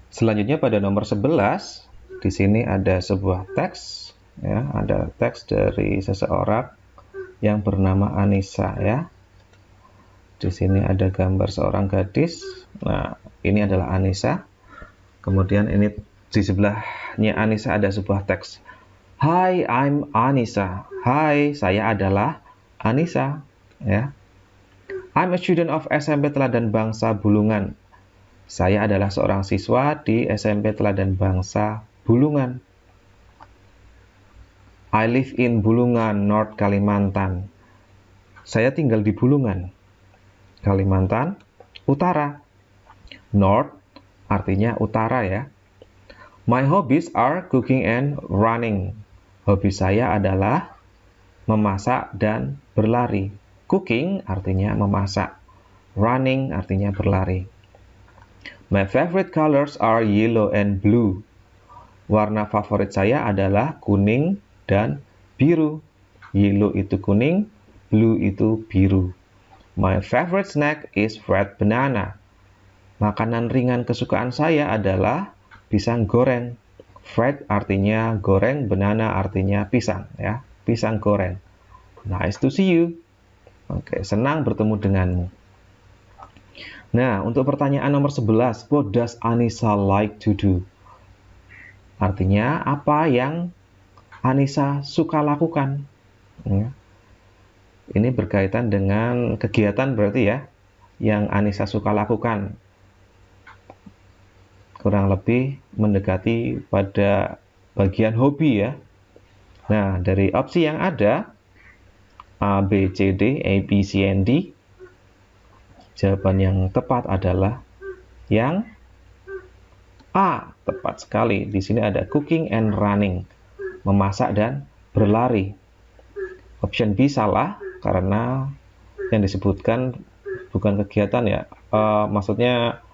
Selanjutnya pada nomor 11, di sini ada sebuah teks, ya, ada teks dari seseorang yang bernama Anissa, ya. Di sini ada gambar seorang gadis. Nah, ini adalah Anissa. Kemudian ini di sebelahnya Anissa ada sebuah teks. Hi, I'm Anissa. Hai, saya adalah Anissa, ya. I'm a student of SMP Teladan Bangsa Bulungan. Saya adalah seorang siswa di SMP Teladan Bangsa Bulungan. I live in Bulungan, North Kalimantan. Saya tinggal di Bulungan, Kalimantan Utara. North artinya utara, ya. My hobbies are cooking and running. Hobi saya adalah memasak dan berlari. Cooking artinya memasak. Running artinya berlari. My favorite colors are yellow and blue. Warna favorit saya adalah kuning dan biru. Yellow itu kuning, blue itu biru. My favorite snack is fried banana. Makanan ringan kesukaan saya adalah pisang goreng. Fried artinya goreng, banana artinya pisang, ya. Pisang goreng. Nice to see you. Oke, senang bertemu denganmu. Nah, untuk pertanyaan nomor 11, what does Anissa like to do? Artinya, apa yang Anissa suka lakukan? Ya. Ini berkaitan dengan kegiatan berarti, ya, yang Anissa suka lakukan. Kurang lebih mendekati pada bagian hobi, ya. Nah, dari opsi yang ada, A, B, C, D, A, B, C, and D, jawaban yang tepat adalah yang A. Tepat sekali. Di sini ada cooking and running, memasak dan berlari. Option B salah karena yang disebutkan bukan kegiatan, ya. Maksudnya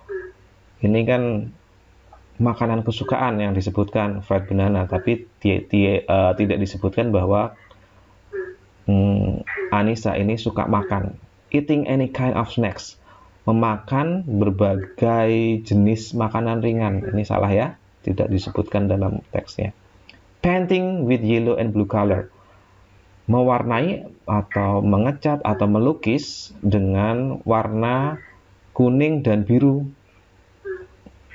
ini kan makanan kesukaan yang disebutkan fried banana, tapi tidak disebutkan bahwa Anissa ini suka makan. Eating any kind of snacks, memakan berbagai jenis makanan ringan. Ini salah, ya, tidak disebutkan dalam teksnya. Painting with yellow and blue color, mewarnai atau mengecat atau melukis dengan warna kuning dan biru.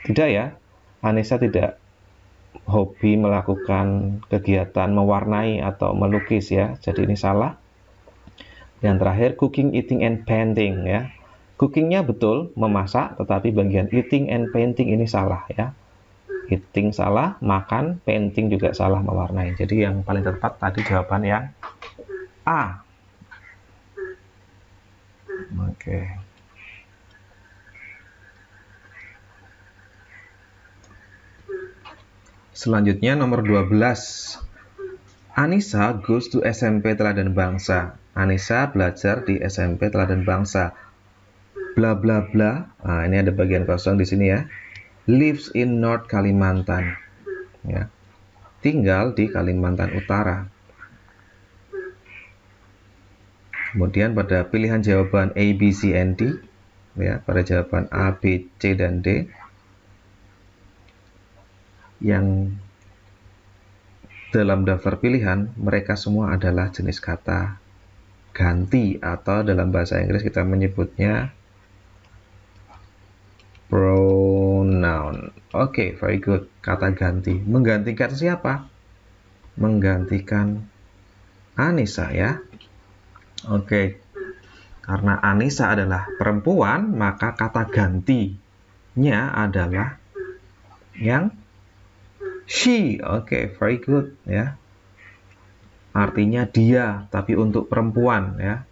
Tidak, ya, Anissa tidak hobi melakukan kegiatan mewarnai atau melukis, ya. Jadi ini salah. Yang terakhir, cooking, eating, and painting, ya. Cookingnya betul, memasak, tetapi bagian eating and painting ini salah, ya. Eating salah, makan, painting juga salah, mewarnai. Jadi yang paling tepat tadi jawaban yang A. Oke. Selanjutnya nomor 12. Anissa goes to SMP Teladan Bangsa. Anissa belajar di SMP Teladan Bangsa. Bla bla bla. Nah, ini ada bagian kosong di sini, ya. Lives in North Kalimantan. Ya. Tinggal di Kalimantan Utara. Kemudian pada pilihan jawaban A, B, C, and D, ya, pada jawaban A, B, C, dan D, yang dalam daftar pilihan, mereka semua adalah jenis kata ganti, atau dalam bahasa Inggris kita menyebutnya pronoun. Oke, very good. Kata ganti. Menggantikan siapa? Menggantikan Anissa, ya. Oke. Karena Anissa adalah perempuan, maka kata gantinya adalah yang she. Oke, very good, ya. Artinya dia, tapi untuk perempuan, ya.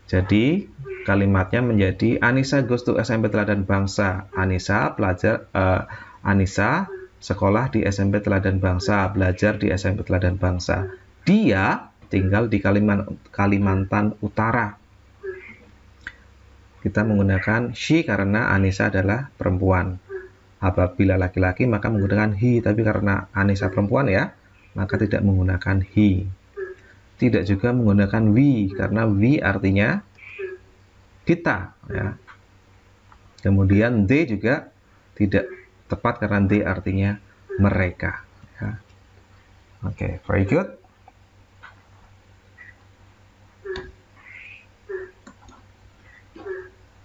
Jadi kalimatnya menjadi Anissa goes to SMP Teladan Bangsa. Anissa sekolah di SMP Teladan Bangsa, belajar di SMP Teladan Bangsa. Dia tinggal di Kalimantan Utara. Kita menggunakan she karena Anissa adalah perempuan. Apabila laki-laki maka menggunakan he, tapi karena Anissa perempuan, ya, maka tidak menggunakan he. Tidak juga menggunakan we, karena we artinya kita, ya. Kemudian they juga tidak tepat karena they artinya mereka. Ya. Oke, very good.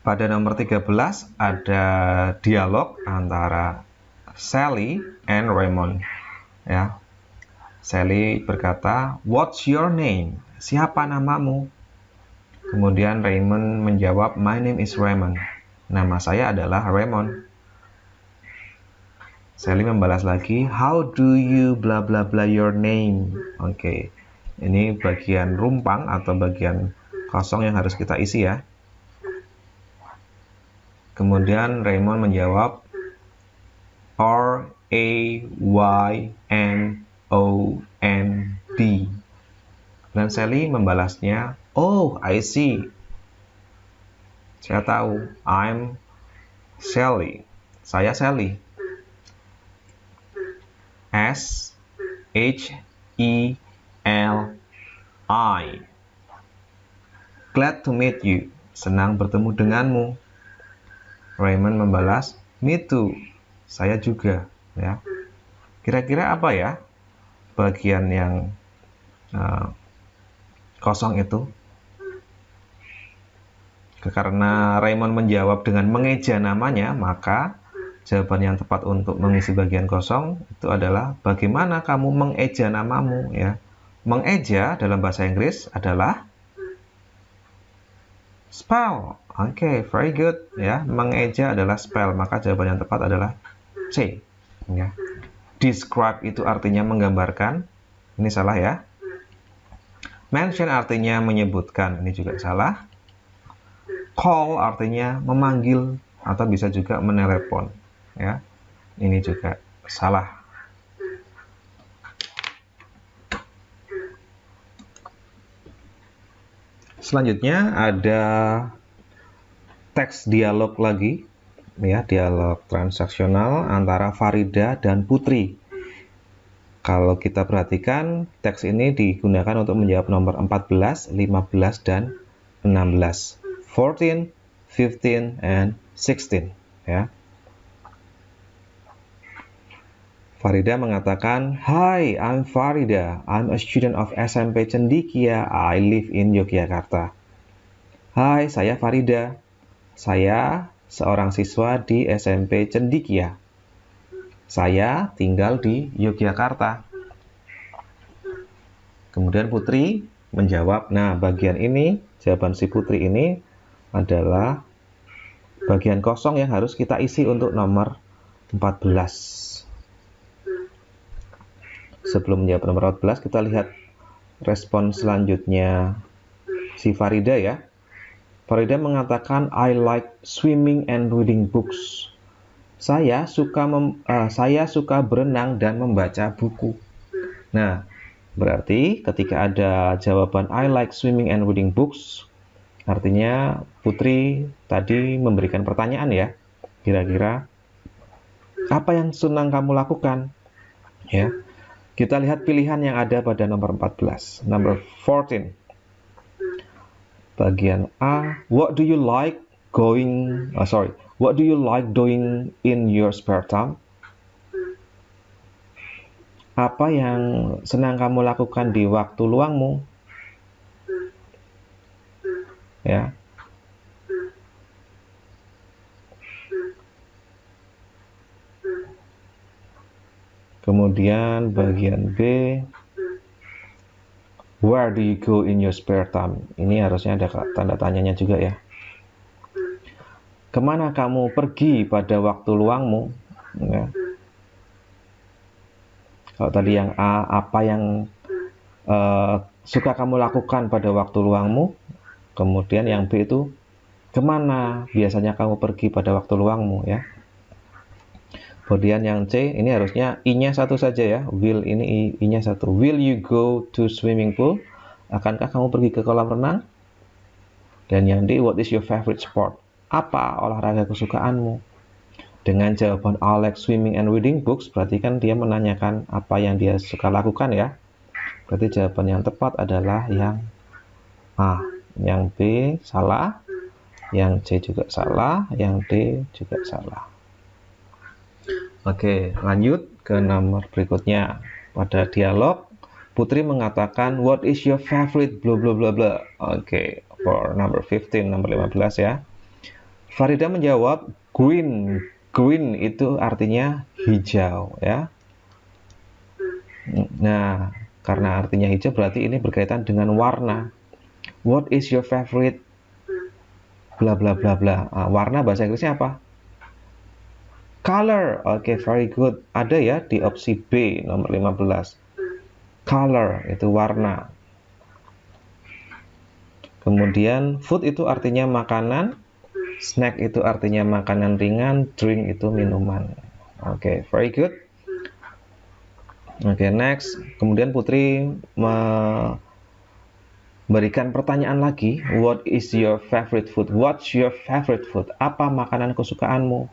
Pada nomor 13 ada dialog antara Sally and Raymond. Ya. Sally berkata, "What's your name?" Siapa namamu? Kemudian Raymond menjawab, "My name is Raymond." Nama saya adalah Raymond. Sally membalas lagi, "How do you bla bla bla your name?" Oke. Ini bagian rumpang atau bagian kosong yang harus kita isi ya. Kemudian Raymond menjawab, "Raymond." Dan Sally membalasnya, "Oh, I see. Saya tahu. I'm Sally. Saya Sally. Shelli. Glad to meet you. Senang bertemu denganmu." Raymond membalas, "Me too. Saya juga." Ya. Kira-kira apa ya bagian yang kosong itu? Karena Raymond menjawab dengan mengeja namanya, maka jawaban yang tepat untuk mengisi bagian kosong itu adalah bagaimana kamu mengeja namamu ya. Mengeja dalam bahasa Inggris adalah spell. Oke, very good ya. Mengeja adalah spell, maka jawaban yang tepat adalah C. Ya. Describe itu artinya menggambarkan. Ini salah ya. Mention artinya menyebutkan. Ini juga salah. Call artinya memanggil atau bisa juga menelepon. Ya. Ini juga salah. Selanjutnya ada teks dialog lagi, ya, dialog transaksional antara Farida dan Putri. Kalau kita perhatikan, teks ini digunakan untuk menjawab nomor 14, 15, dan 16. 14, 15, and 16. Ya. Farida mengatakan, "Hi, I'm Farida. I'm a student of SMP Cendikia. I live in Yogyakarta." Hai, saya Farida. Saya seorang siswa di SMP Cendikia. Saya tinggal di Yogyakarta. Kemudian Putri menjawab, nah bagian ini, jawaban si Putri ini adalah bagian kosong yang harus kita isi untuk nomor 14. Sebelum menjawab nomor 14, kita lihat respon selanjutnya si Farida ya. Farida mengatakan, "I like swimming and reading books." Saya suka berenang dan membaca buku. Nah, berarti ketika ada jawaban I like swimming and reading books, artinya Putri tadi memberikan pertanyaan ya. Kira-kira apa yang senang kamu lakukan? Ya. Kita lihat pilihan yang ada pada nomor 14. Number 14. Bagian A, what do you like doing in your spare time? Apa yang senang kamu lakukan di waktu luangmu? Ya. Kemudian bagian B, where do you go in your spare time? Ini harusnya ada tanda tanyanya juga ya. Kemana kamu pergi pada waktu luangmu? Ya. Kalau tadi yang A, apa yang suka kamu lakukan pada waktu luangmu? Kemudian yang B itu, kemana biasanya kamu pergi pada waktu luangmu ya? Kemudian yang C, ini harusnya I-nya satu saja ya. Will ini I-nya satu. Will you go to swimming pool? Akankah kamu pergi ke kolam renang? Dan yang D, what is your favorite sport? Apa olahraga kesukaanmu? Dengan jawaban I like swimming and reading books, berarti kan dia menanyakan apa yang dia suka lakukan ya. Berarti jawaban yang tepat adalah yang A. Yang B salah, yang C juga salah, yang D juga salah. Oke, lanjut ke nomor berikutnya. Pada dialog, Putri mengatakan, "What is your favorite blah blah blah blah." Oke, for number 15, nomor 15 ya. Farida menjawab, "Green." Green itu artinya hijau ya. Nah, karena artinya hijau berarti ini berkaitan dengan warna. What is your favorite bla bla bla bla. Warna bahasa Inggrisnya apa? Color. Oke, very good. Ada ya di opsi B nomor 15. Color itu warna. Kemudian food itu artinya makanan, snack itu artinya makanan ringan, drink itu minuman. Oke, very good. Oke, next. Kemudian Putri memberikan pertanyaan lagi. What is your favorite food? What's your favorite food? Apa makanan kesukaanmu?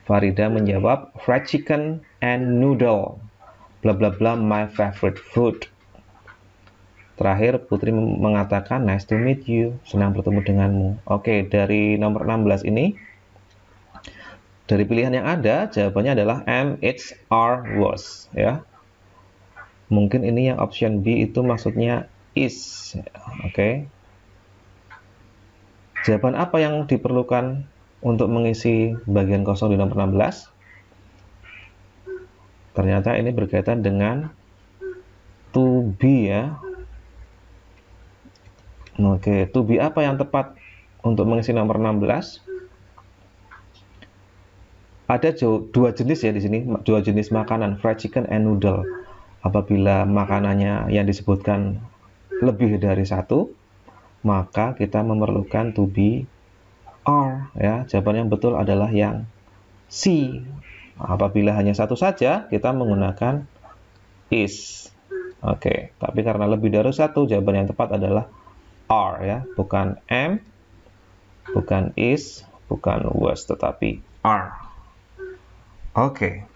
Farida menjawab, fried chicken and noodle. Bla bla bla, my favorite food. Terakhir Putri mengatakan, nice to meet you. Senang bertemu denganmu. Oke, dari nomor 16 ini, dari pilihan yang ada, jawabannya adalah am, it's, are, was. Ya. Mungkin ini yang option B itu maksudnya is. Oke. Jawaban apa yang diperlukan untuk mengisi bagian kosong di nomor 16? Ternyata ini berkaitan dengan to be ya. Oke, to be apa yang tepat untuk mengisi nomor 16? Ada dua jenis ya di sini, dua jenis makanan, fried chicken and noodle. Apabila makanannya yang disebutkan lebih dari satu, maka kita memerlukan to be are ya. Jawaban yang betul adalah yang C. Apabila hanya satu saja, kita menggunakan is. Oke, tapi karena lebih dari satu, jawaban yang tepat adalah are ya, bukan am, bukan is, bukan was, tetapi are. Oke.